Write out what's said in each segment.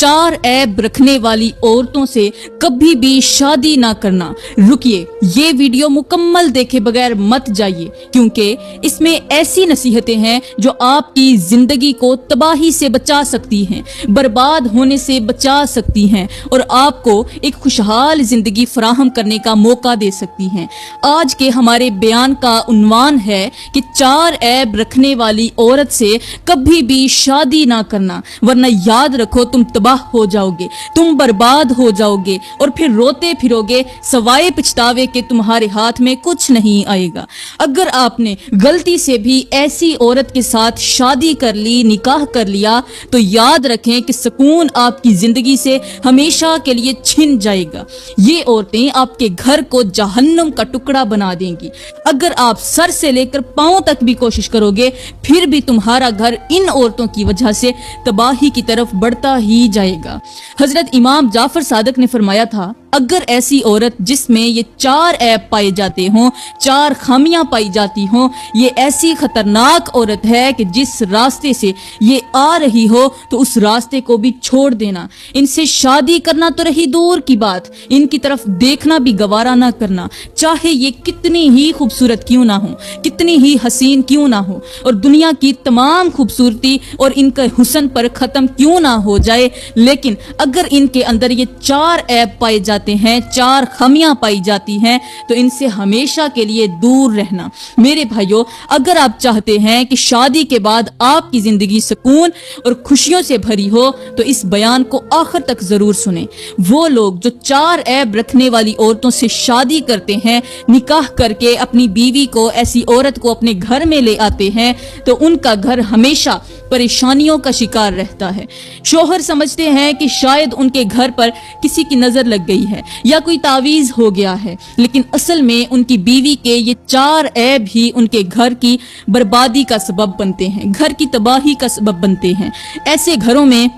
चार ऐब रखने वाली औरतों से कभी भी शादी ना करना। रुकिए, ये वीडियो मुकम्मल देखे बगैर मत जाइए, क्योंकि इसमें ऐसी नसीहतें हैं जो आपकी जिंदगी को तबाही से बचा सकती हैं, बर्बाद होने से बचा सकती हैं और आपको एक खुशहाल जिंदगी फराहम करने का मौका दे सकती हैं। आज के हमारे बयान का उन्वान है कि चार ऐब रखने वाली औरत से कभी भी शादी ना करना, वरना याद रखो तुम तबाह हो जाओगे, तुम बर्बाद हो जाओगे और फिर रोते फिरोगे सवाए पछतावे के तुम्हारे हाथ में कुछ नहीं आएगा। अगर आपने गलती से भी ऐसी औरत के साथ शादी कर ली, निकाह कर लिया, तो याद रखें कि सुकून आपकी जिंदगी से हमेशा के लिए छिन जाएगा। ये औरतें आपके घर को जहन्नुम का टुकड़ा बना देंगी। अगर आप सर से लेकर पांव तक भी कोशिश करोगे, फिर भी तुम्हारा घर इन औरतों की वजह से तबाही की तरफ बढ़ता ही जाएगा। हजरत इमाम जाफर सादिक ने फरमाया था, अगर ऐसी औरत जिसमें ये चार ऐब पाए जाते हों, चार खामियां पाई जाती हों, ये ऐसी खतरनाक औरत है कि जिस रास्ते से ये आ रही हो तो उस रास्ते को भी छोड़ देना। इनसे शादी करना तो रही दूर की बात, इनकी तरफ देखना भी गवारा ना करना, चाहे ये कितनी ही खूबसूरत क्यों ना हो, कितनी ही हसीन क्यों ना हो और दुनिया की तमाम खूबसूरती और इनका हुस्न पर खत्म क्यों ना हो जाए, लेकिन अगर इनके अंदर ये चार ऐब पाए जाते हैं, चार खामियां पाई जाती हैं, तो इनसे हमेशा के लिए दूर रहना। मेरे भाइयों, अगर आप चाहते हैं कि शादी के बाद आपकी जिंदगी सुकून और खुशियों से भरी हो, तो इस बयान को आखिर तक जरूर सुने। वो लोग जो चार ऐब रखने वाली औरतों से शादी करते हैं, निकाह करके अपनी बीवी को, ऐसी औरत को अपने घर में ले आते हैं, तो उनका घर हमेशा परेशानियों का शिकार रहता है। शोहर समझते हैं कि शायद उनके घर पर किसी की नजर लग गई है या कोई तावीज हो गया है, लेकिन असल में उनकी बीवी के ये चार ऐब ही उनके घर की बर्बादी का सबब बनते हैं, घर की तबाही का सबब बनते हैं। ऐसे घरों में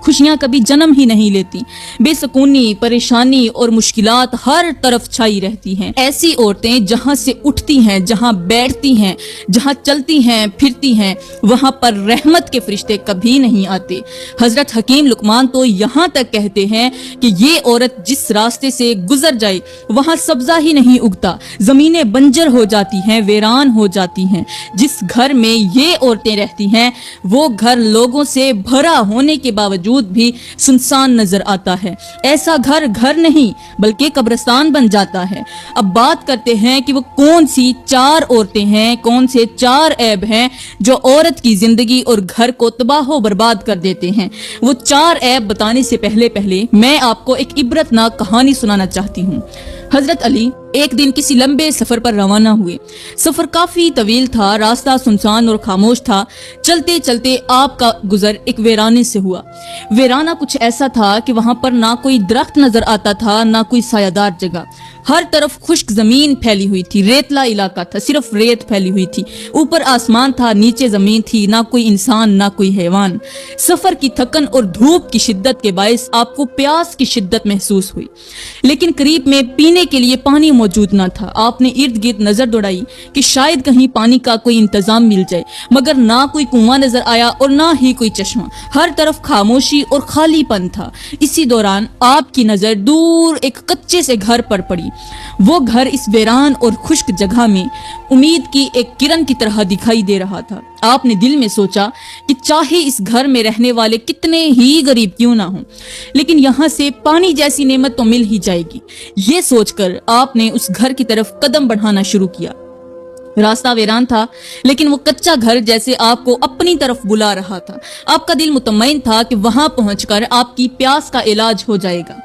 खुशियां कभी जन्म ही नहीं लेती, बेसुकूनी, परेशानी और मुश्किलात हर तरफ छाई रहती हैं। ऐसी औरतें जहां से उठती हैं, जहां बैठती हैं, जहां चलती हैं, फिरती हैं, वहां पर रहमत के फरिश्ते कभी नहीं आते। हजरत हकीम लुकमान तो यहाँ तक कहते हैं कि ये औरत जिस रास्ते से गुजर जाए वहां सब्जा ही नहीं उगता, जमीनें बंजर हो जाती हैं, वीरान हो जाती हैं। जिस घर में ये औरतें रहती हैं, वो घर लोगों से भरा होने के बावजूद भी सुनसान नजर आता है। ऐसा घर घर नहीं बल्कि कब्रिस्तान बन जाता है। अब बात करते हैं कि वो कौन सी चार औरतें हैं, कौन से चार ऐब हैं जो औरत की जिंदगी और घर को तबाह बर्बाद कर देते हैं। वो चार ऐब बताने से पहले मैं आपको एक इबरतनाक कहानी सुनाना चाहती हूँ। हजरत अली एक दिन किसी लंबे सफर पर रवाना हुए। सफर काफी तवील था, रास्ता सुनसान और खामोश था। चलते चलते आपका गुजर एक वीराने से हुआ। वीराना कुछ ऐसा था कि वहां पर ना कोई दरख्त नजर आता था, ना कोई सायादार जगह। हर तरफ खुश्क जमीन फैली हुई थी, रेतला इलाका था, सिर्फ रेत फैली हुई थी। ऊपर आसमान था, नीचे जमीन थी, ना कोई इंसान ना कोई हैवान। सफर की थकन और धूप की शिद्दत के बायस आपको प्यास की शिद्दत महसूस हुई, लेकिन करीब में पीने के लिए पानी मौजूद न था। आपने इर्द गिर्द नजर दौड़ाई कि शायद कहीं पानी का कोई इंतजाम मिल जाए, मगर ना कोई कुआं नजर आया और ना ही कोई चश्मा। हर तरफ खामोशी और खालीपन था। इसी दौरान आपकी नजर दूर एक कच्चे से घर पर पड़ी। वो घर इस वीरान और खुश्क जगह में उम्मीद की एक किरण की तरह दिखाई दे रहा था। आपने दिल में सोचा कि चाहे इस घर में रहने वाले कितने ही गरीब क्यों ना हों, लेकिन यहाँ से पानी जैसी नेमत तो मिल ही जाएगी। ये सोचकर आपने उस घर की तरफ कदम बढ़ाना शुरू किया। रास्ता वीरान था, लेकिन वो कच्चा घर जैसे आपको अपनी तरफ बुला रहा था। आपका दिल मुतमईन था कि वहां पहुंचकर आपकी प्यास का इलाज हो जाएगा।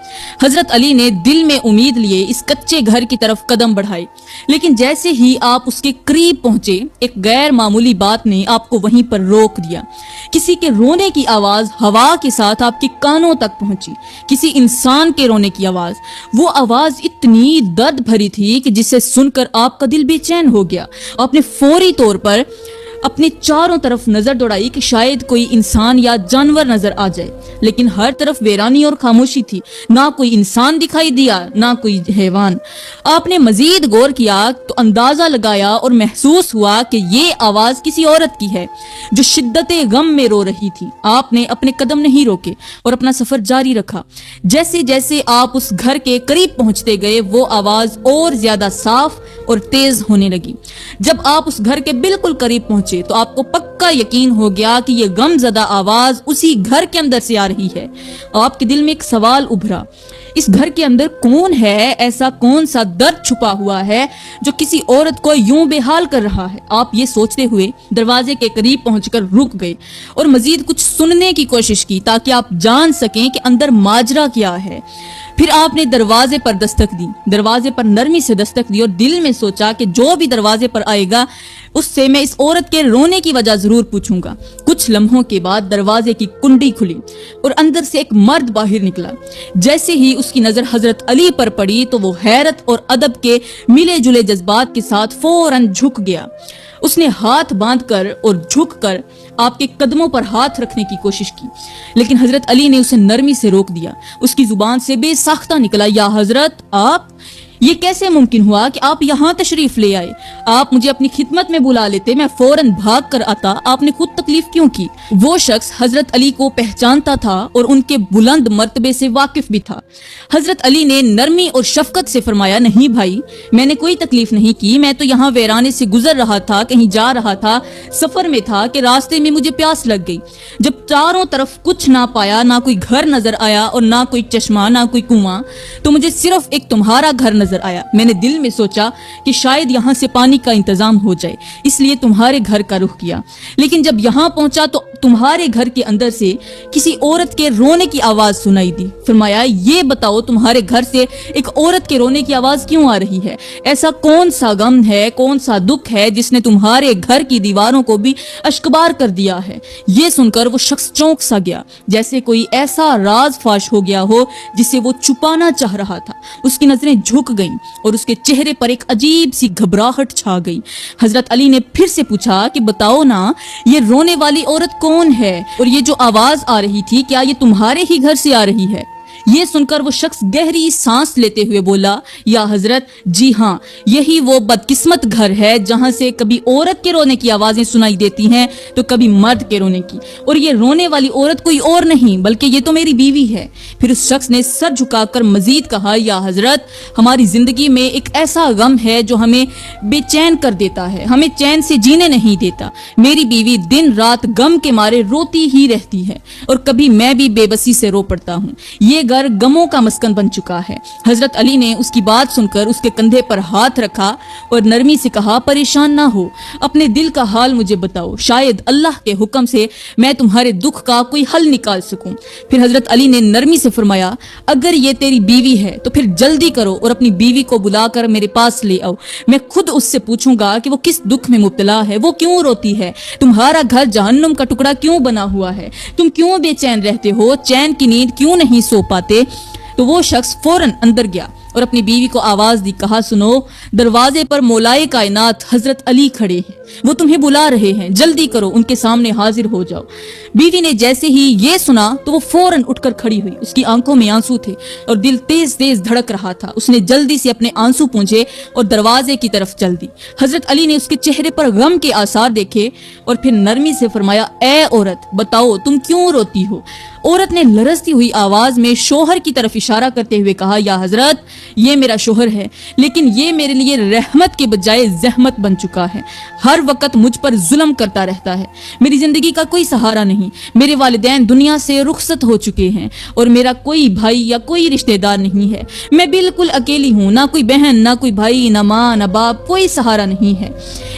हजरत अली ने दिल में उम्मीद लिए इस कच्चे घर की तरफ कदम बढ़ाए, लेकिन जैसे ही आप उसके करीब पहुंचे, एक गैर मामूली बात ने आपको वहीं पर रोक दिया। किसी के रोने की आवाज हवा के साथ आपके कानों तक पहुंची, किसी इंसान के रोने की आवाज। वो आवाज इतनी दर्द भरी थी कि जिसे सुनकर आपका दिल बेचैन हो गया। आपने फौरी तौर पर अपने चारों तरफ नजर दौड़ाई कि शायद कोई इंसान या जानवर नजर आ जाए, लेकिन हर तरफ वीरानी और खामोशी थी। ना कोई इंसान दिखाई दिया, ना कोई हैवान। आपने मजीद गौर किया तो अंदाजा लगाया और महसूस हुआ कि ये आवाज किसी औरत की है जो शिद्दते गम में रो रही थी। आपने अपने कदम नहीं रोके और अपना सफर जारी रखा। जैसे जैसे आप उस घर के करीब पहुंचते गए, वो आवाज और ज्यादा साफ और तेज होने लगी। जब आप उस घर के बिल्कुल करीब पहुंचे तो आपको पक्का यकीन हो गया कि ये गमजदा आवाज उसी घर के अंदर से आ रही है। आपके दिल में एक सवाल उभरा, इस घर के अंदर कौन है? ऐसा कौन सा दर्द छुपा हुआ है जो किसी औरत को यूं बेहाल कर रहा है? आप ये सोचते हुए दरवाजे के करीब पहुंचकर रुक गए और मजीद कुछ सुनने की कोशिश की ताकि आप जान सकें कि अंदर माजरा क्या है। फिर आपने दरवाजे पर दस्तक दी, दरवाजे पर नरमी से दस्तक दी और दिल में सोचा कि जो भी दरवाजे पर आएगा उससे मैं इस औरत के रोने की वजह जरूर पूछूंगा। कुछ लम्हों के बाद दरवाजे की कुंडी खुली और अंदर से एक मर्द बाहर निकला। जैसे ही उसकी नजर हजरत अली पर पड़ी तो वो हैरत और अदब के मिले जुले जज्बात के साथ फौरन झुक गया। उसने हाथ बांधकर और झुककर आपके कदमों पर हाथ रखने की कोशिश की, लेकिन हजरत अली ने उसे नरमी से रोक दिया। उसकी जुबान से बेसाख्ता निकला, या हजरत आप, ये कैसे मुमकिन हुआ कि आप यहाँ तशरीफ ले आए? आप मुझे अपनी खिदमत में बुला लेते, मैं फौरन भाग कर आता। आपने खुद तकलीफ क्यों की? वो शख्स हजरत अली को पहचानता था और उनके बुलंद मर्तबे से वाकिफ भी था। हजरत अली ने नरमी और शफकत से फरमाया, नहीं भाई, मैंने कोई तकलीफ नहीं की। मैं तो यहाँ वीराने से गुजर रहा था, कहीं जा रहा था, सफर में था कि रास्ते में मुझे प्यास लग गई। जब चारों तरफ कुछ ना पाया, ना कोई घर नजर आया और ना कोई चश्मा, ना कोई कुआं, तो मुझे सिर्फ एक तुम्हारा घर नजर आया। मैंने दिल में सोचा कि शायद यहाँ से पानी का इंतजाम हो जाए, इसलिए तुम्हारे घर का रुख किया। लेकिन जब यहाँ पहुंचा तो तुम्हारे घर के अंदर से किसी औरत के रोने की आवाज सुनाई दी। फरमाया, ये बताओ तुम्हारे घर से एक औरत के रोने की आवाज क्यों आ रही है? ऐसा कौन सा गम है, कौन सा दुख है जिसने तुम्हारे घर की दीवारों को भी अश्कबार कर दिया है? ये सुनकर वो शख्स चौंक सा गया, जैसे कोई ऐसा राज फाश हो गया हो जिसे वो छुपाना चाह रहा था। उसकी नजरें झुक गईं और उसके चेहरे पर एक अजीब सी घबराहट छा गई। हजरत अली ने फिर से पूछा कि बताओ ना, ये रोने वाली औरत कौन है और ये जो आवाज आ रही थी, क्या ये तुम्हारे ही घर से आ रही है? ये सुनकर वो शख्स गहरी सांस लेते हुए बोला, या हजरत, जी हाँ, यही वो बदकिस्मत घर है जहां से कभी औरत के रोने की आवाजें सुनाई देती हैं तो कभी मर्द के रोने की। और ये रोने वाली औरत कोई और नहीं बल्कि ये तो मेरी बीवी है। फिर उस शख्स ने सर झुकाकर मजीद कहा, या हजरत, हमारी जिंदगी में एक ऐसा गम है जो हमें बेचैन कर देता है, हमें चैन से जीने नहीं देता। मेरी बीवी दिन रात गम के मारे रोती ही रहती है और कभी मैं भी बेबसी से रो पड़ता हूँ। ये घर गमों का मस्कन बन चुका है। हजरत अली ने उसकी बात सुनकर उसके कंधे पर हाथ रखा और नरमी से कहा, परेशान ना हो, अपने दिल का हाल मुझे बताओ, शायद अल्लाह के हुक्म से मैं तुम्हारे दुख का कोई हल निकाल सकूं। फिर हजरत अली ने नरमी से फरमाया, अगर ये तेरी बीवी है तो फिर जल्दी करो और अपनी बीवी को बुलाकर मेरे पास ले आओ। मैं खुद उससे पूछूंगा कि वो किस दुख में मुब्तला है, वो क्यों रोती है, तुम्हारा घर जहन्नुम का टुकड़ा क्यों बना हुआ है, तुम क्यों बेचैन रहते हो, चैन की नींद क्यों नहीं सो पाते। तो वो शख्स फौरन अंदर गया और अपनी बीवी को आवाज दी, कहा, सुनो, दरवाजे पर मौलाए कायनात हजरत अली खड़े हैं, वो तुम्हें बुला रहे हैं, जल्दी करो, उनके सामने हाजिर हो जाओ। बीवी ने जैसे ही ये सुना तो वो फौरन उठकर खड़ी हुई। उसकी आंखों में आंसू थे और दिल तेज तेज धड़क रहा था। उसने जल्दी से अपने आंसू पूंछे और दरवाजे की तरफ चल दी। हजरत अली ने उसके चेहरे पर गम के आसार देखे और फिर नरमी से फरमाया, ए औरत, बताओ तुम क्यों रोती हो? औरत ने लरजती हुई आवाज में शोहर की तरफ इशारा करते हुए कहा, या हजरत, ये मेरा शोहर है, लेकिन ये मेरे लिए रहमत के बजाय जहमत बन चुका है। हर वक्त मुझ पर जुल्म करता रहता है। मेरी जिंदगी का कोई सहारा नहीं। मेरे वालिदैन दुनिया से रुखसत हो चुके हैं और मेरा कोई भाई या कोई रिश्तेदार नहीं है। मैं बिल्कुल अकेली हूँ, ना कोई बहन, ना कोई भाई, ना माँ, ना बाप, कोई सहारा नहीं है।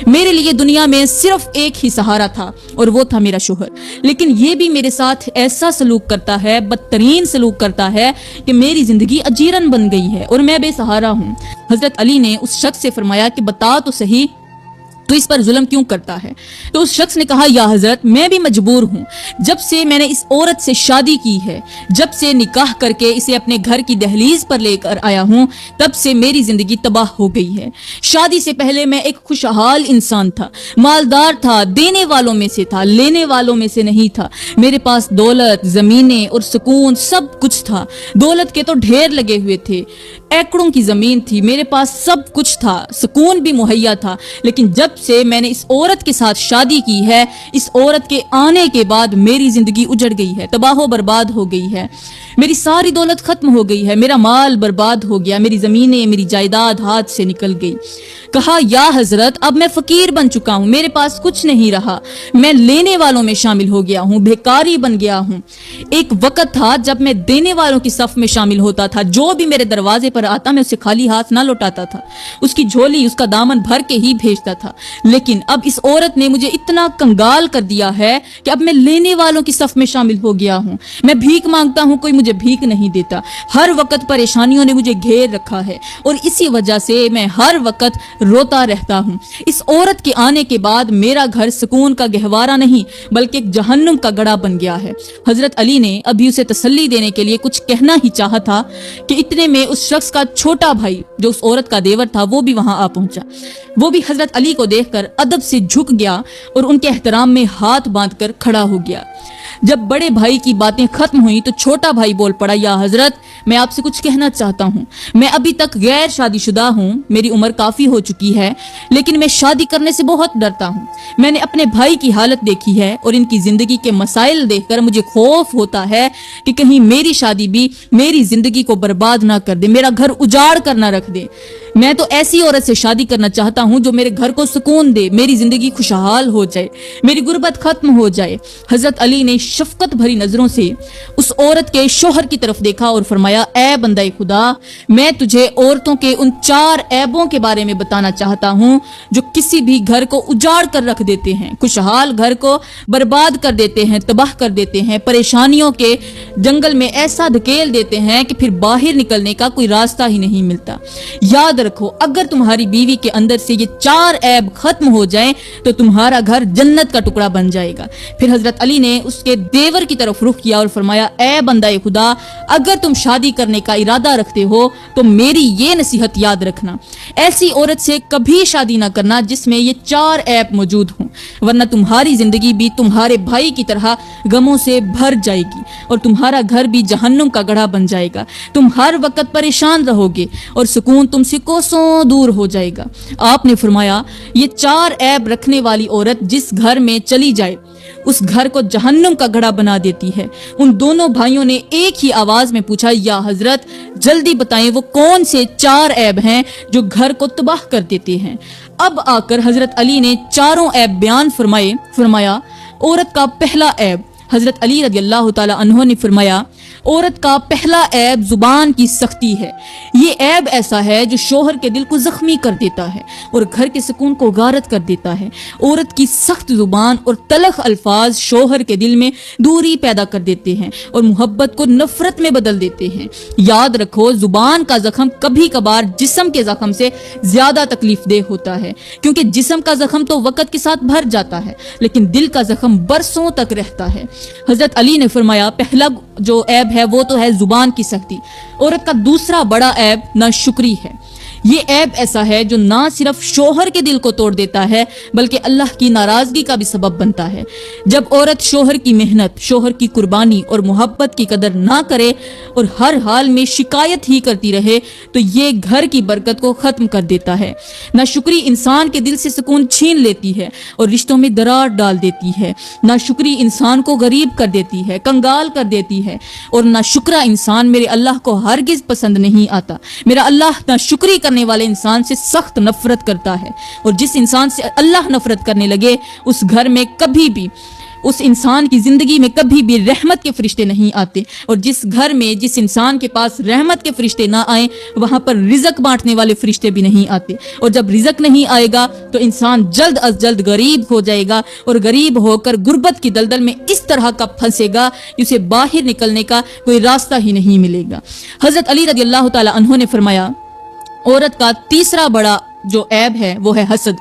मेरे लिए दुनिया में सिर्फ एक ही सहारा था और वो था मेरा शोहर। लेकिन ये भी मेरे साथ ऐसा सलूक करता है, बदतरीन सलूक करता है कि मेरी जिंदगी अजीरन बन गई है और मैं बेसहारा हूँ। हजरत अली ने उस शख्स से फरमाया कि बता तो सही, تو इस पर जुल्म क्यों करता है। तो उस शख्स ने कहा, या हजरत मैं भी मजबूर हूँ, जब से मैंने इस औरत से शादी की है, जब से निकाह करके इसे अपने घर की दहलीज पर लेकर आया हूँ, तब से मेरी जिंदगी तबाह हो गई है। शादी से पहले मैं एक खुशहाल इंसान था, मालदार था, देने वालों में से था, लेने वालों में से नहीं था। मेरे पास दौलत, जमीनें और सुकून सब कुछ था। दौलत के तो ढेर लगे हुए थे, एकड़ों की जमीन थी, मेरे पास सब कुछ था, सुकून भी मुहैया था। लेकिन जब से मैंने इस औरत के साथ शादी की है, इस औरत के आने के बाद मेरी जिंदगी उजड़ गई है, तबाह बर्बाद हो गई है। मेरी सारी दौलत खत्म हो गई है, मेरा माल बर्बाद हो गया, मेरी जमीनें, मेरी जायदाद हाथ से निकल गई। कहा, या हजरत अब मैं फकीर बन चुका हूँ, मेरे पास कुछ नहीं रहा, मैं लेने वालों में शामिल हो गया हूँ, भिखारी बन गया हूँ। एक वक्त था जब मैं देने वालों की सफ में शामिल होता था, जो भी मेरे दरवाजे पर आता मैं उसे खाली हाथ ना लौटाता था, उसकी झोली, उसका दामन भर के ही भेजता था। लेकिन अब इस औरत ने मुझे इतना कंगाल कर दिया है कि अब मैं लेने वालों की सफ में शामिल हो गया हूँ। मैं भीख मांगता हूँ, कोई मुझे भीख नहीं देता। हर वक्त परेशानियों ने मुझे घेर रखा है और इसी वजह से मैं हर वक्त रोता रहता हूँ। इस औरत के आने के बाद मेरा घर सुकून का गहवारा नहीं बल्कि एक जहन्नुम का गड़ा बन गया है। हजरत अली ने अभी उसे तसल्ली देने के लिए कुछ कहना ही चाहा था कि इतने में उस शख्स का छोटा भाई जो उस औरत का देवर था वो भी वहां आ पहुंचा। वो भी हजरत अली को देखकर अदब से झुक गया और उनके एहतराम में हाथ बांधकर खड़ा हो गया। जब बड़े भाई की बातें खत्म हुई तो छोटा भाई बोल पड़ा, या हजरत मैं आपसे कुछ कहना चाहता हूँ। मैं अभी तक गैर शादीशुदा हूँ, मेरी उम्र काफी हो चुकी है, लेकिन मैं शादी करने से बहुत डरता हूँ। मैंने अपने भाई की हालत देखी है और इनकी जिंदगी के मसाइल देखकर मुझे खौफ होता है कि कहीं मेरी शादी भी मेरी जिंदगी को बर्बाद ना कर दे, मेरा घर उजाड़ कर ना रख दे। मैं तो ऐसी औरत से शादी करना चाहता हूँ जो मेरे घर को सुकून दे, मेरी जिंदगी खुशहाल हो जाए, मेरी गुर्बत खत्म हो जाए। हजरत अली ने शफकत भरी नजरों से उस औरत के शोहर की तरफ देखा और फरमाया, ऐ बंदा खुदा, मैं तुझे औरतों के उन 4 ऐबों के बारे में बताना चाहता हूँ जो किसी भी घर को उजाड़ कर रख देते हैं, खुशहाल घर को बर्बाद कर देते हैं, तबाह कर देते हैं, परेशानियों के जंगल में ऐसा धकेल देते हैं कि फिर बाहर निकलने का कोई रास्ता ही नहीं मिलता। याद रखो, अगर तुम्हारी बीवी के अंदर से ये 4 ऐब खत्म हो जाएं तो तुम्हारा घर जन्नत का टुकड़ा बन जाएगा। फिर हजरत अली ने उसके देवर की तरफ रुख किया और फरमाया, ऐ बंदा खुदा, अगर तुम शादी करने का इरादा रखते हो तो मेरी ये नसीहत याद रखना, ऐसी औरत से कभी शादी ना करना जिसमें ये 4 ऐब मौजूद हों, वरना तुम्हारी जिंदगी भी तुम्हारे भाई की तरह गमों से भर जाएगी और तुम्हारा घर भी जहन्नुम का गढ़ा बन जाएगा। तुम हर वक्त परेशान रहोगे और सुकून तुमसे कोसों दूर हो जाएगा। आपने फरमाया, ये 4 ऐब रखने वाली औरत जिस घर में चली जाए उस घर को जहन्नुम का गढ़ा बना देती है। उन दोनों भाइयों ने एक ही आवाज में पूछा, या हजरत जल्दी बताएं वो कौन से 4 ऐब हैं जो घर को तबाह कर देते हैं। अब आकर हजरत अली ने 4 ऐब बयान फरमाया। औरत का पहला ऐब, हजरत अली रज़ियल्लाहु ताला अन्हु ने फरमाया, औरत का पहला ऐब जुबान की सख्ती है। ये ऐब ऐसा है जो शोहर के दिल को जख्मी कर देता है और घर के सुकून को गारत कर देता है। औरत की सख्त जुबान और तलख अल्फाज शोहर के दिल में दूरी पैदा कर देते हैं और मोहब्बत को नफरत में बदल देते हैं। याद रखो, जुबान का जख्म कभी कभार जिस्म के जख्म से ज्यादा तकलीफ देह होता है, क्योंकि जिस्म का जख्म तो वक्त के साथ भर जाता है लेकिन दिल का जख्म बरसों तक रहता है। हजरत अली ने फरमाया, पहला जो ऐब है वो तो है जुबान की सख्ती। औरत का दूसरा बड़ा ऐब नाशुक्री है। ये ऐब ऐसा है जो ना सिर्फ शोहर के दिल को तोड़ देता है बल्कि अल्लाह की नाराजगी का भी सबब बनता है। जब औरत शोहर की मेहनत, शोहर की कुर्बानी और मोहब्बत की कदर ना करे और हर हाल में शिकायत ही करती रहे तो ये घर की बरकत को खत्म कर देता है। नाशुक्री इंसान के दिल से सुकून छीन लेती है और रिश्तों में दरार डाल देती है। नाशुक्री इंसान को गरीब कर देती है, कंगाल कर देती है और नाशुक्रा इंसान मेरे अल्लाह को हरगिज पसंद नहीं आता। मेरा अल्लाह नाशुक्री करने वाले इंसान से सख्त नफरत करता है और जिस इंसान से अल्लाह नफरत करने लगे उस घर में कभी भी, उस इंसान की जिंदगी में कभी भी रहमत के फरिश्ते नहीं आते। और जिस घर में, जिस इंसान के पास रहमत के फरिश्ते ना आए वहां पर रिजक बांटने वाले फरिश्ते भी नहीं आते। और जब रिजक नहीं आएगा तो इंसान जल्द अज जल्द गरीब हो जाएगा और गरीब होकर गुर्बत की दलदल में इस तरह का फंसेगा कि उसे बाहर निकलने का कोई रास्ता ही नहीं मिलेगा। हजरत अली रज़ियल्लाहु ताला अन्हु ने फरमाया, औरत का तीसरा बड़ा जो ऐब है वो है हसद।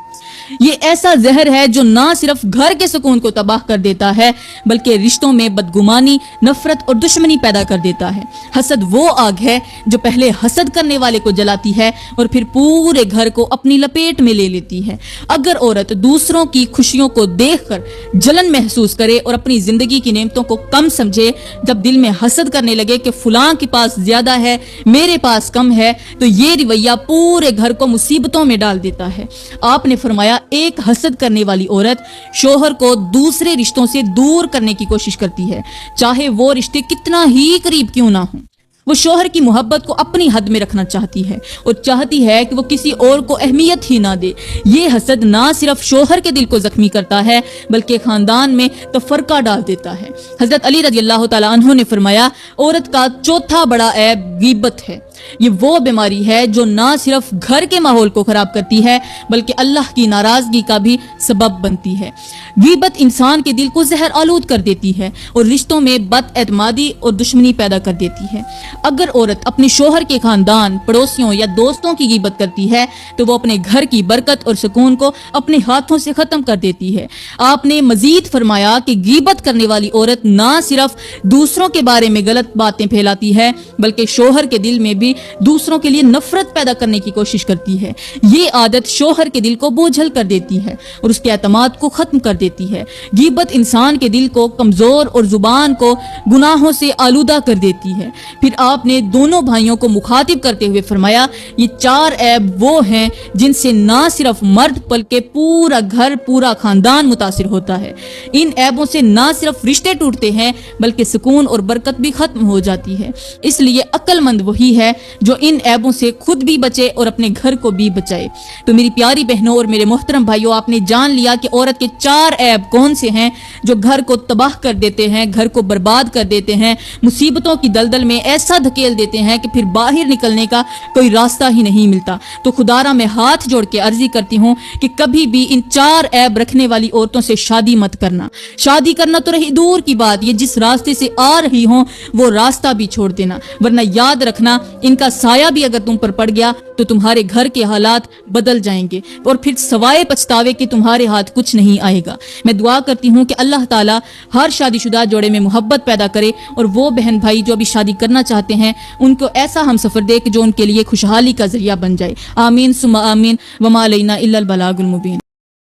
یہ ایسا زہر ہے جو نہ صرف گھر کے سکون کو تباہ کر دیتا ہے بلکہ رشتوں میں بدگمانی، نفرت اور دشمنی پیدا کر دیتا ہے۔ حسد وہ آگ ہے جو پہلے حسد کرنے والے کو جلاتی ہے اور پھر پورے گھر کو اپنی لپیٹ میں لے لیتی ہے۔ اگر عورت دوسروں کی خوشیوں کو دیکھ کر جلن محسوس کرے اور اپنی زندگی کی نعمتوں کو کم سمجھے، جب دل میں حسد کرنے لگے کہ فلاں کے پاس زیادہ ہے، میرے پاس کم ہے، تو یہ رویہ پورے گھر کو مصیبتوں میں ڈال دیتا ہے۔ آپ نے فرمایا ایک حسد کرنے والی عورت شوہر کو دوسرے رشتوں سے دور کرنے کی کوشش کرتی ہے، چاہے وہ رشتے کتنا ہی قریب کیوں نہ ہوں۔ وہ شوہر کی محبت کو اپنی حد میں رکھنا چاہتی ہے اور چاہتی ہے کہ وہ کسی اور کو اہمیت ہی نہ دے۔ یہ حسد نہ صرف شوہر کے دل کو زخمی کرتا ہے بلکہ خاندان میں تفرقہ ڈال دیتا ہے۔ حضرت علی رضی اللہ تعالیٰ عنہ نے فرمایا عورت کا چوتھا بڑا عیب غیبت ہے۔ یہ وہ بیماری ہے جو نہ صرف گھر کے ماحول کو خراب کرتی ہے بلکہ اللہ کی ناراضگی کا بھی سبب بنتی ہے۔ غیبت انسان کے دل کو زہر آلود کر دیتی ہے اور رشتوں میں بد اعتمادی اور دشمنی پیدا کر دیتی ہے۔ اگر عورت اپنے شوہر کے خاندان، پڑوسیوں یا دوستوں کی غیبت کرتی ہے تو وہ اپنے گھر کی برکت اور سکون کو اپنے ہاتھوں سے ختم کر دیتی ہے۔ آپ نے مزید فرمایا کہ غیبت کرنے والی عورت نہ صرف دوسروں کے بارے میں غلط باتیں پھیلاتی ہے بلکہ شوہر کے دل میں بھی دوسروں کے لیے نفرت پیدا کرنے کی کوشش کرتی ہے۔ یہ عادت شوہر کے دل کو بوجھل کر دیتی ہے اور اس کے اعتماد کو ختم کر دیتی ہے۔ غیبت انسان کے دل کو کمزور اور زبان کو گناہوں سے آلودہ کر دیتی ہے۔ پھر آپ نے دونوں بھائیوں کو مخاطب کرتے ہوئے فرمایا یہ 4 عیب وہ ہیں جن سے نہ صرف مرد بلکہ پورا گھر، پورا خاندان متاثر ہوتا ہے۔ ان عیبوں سے نہ صرف رشتے ٹوٹتے ہیں بلکہ سکون اور برکت بھی ختم ہو جاتی ہے۔ اس لیے عقل مند وہی ہے جو ان عیبوں سے خود بھی بچے اور اپنے گھر کو بھی بچائے۔ تو میری پیاری بہنوں اور میرے محترم بھائیوں، آپ نے جان لیا کہ عورت کے 4 عیب کون سے ہیں جو گھر کو تباہ کر دیتے ہیں، گھر کو برباد کر دیتے ہیں، مصیبتوں کی دلدل میں ایسا دھکیل دیتے ہیں کہ پھر باہر نکلنے کا کوئی راستہ ہی نہیں ملتا۔ تو خدارا میں ہاتھ جوڑ کے عرضی کرتی ہوں کہ کبھی بھی ان 4 عیب رکھنے والی عورتوں سے شادی مت کرنا۔ شادی کرنا تو رہی دور کی بات، یہ جس راستے سے آ رہی ہوں وہ راستہ بھی چھوڑ دینا، ورنہ یاد رکھنا ان کا سایہ بھی اگر تم پر پڑ گیا تو تمہارے گھر کے حالات بدل جائیں گے اور پھر سوائے پچھتاوے کہ تمہارے ہاتھ کچھ نہیں آئے گا۔ میں دعا کرتی ہوں کہ اللہ تعالیٰ ہر شادی شدہ جوڑے میں محبت پیدا کرے اور وہ بہن بھائی جو ابھی شادی کرنا چاہتے ہیں ان کو ایسا ہم سفر دے کہ جو ان کے لیے خوشحالی کا ذریعہ بن جائے۔ آمین ثم آمین، وما علینا الا البلاغ المبین۔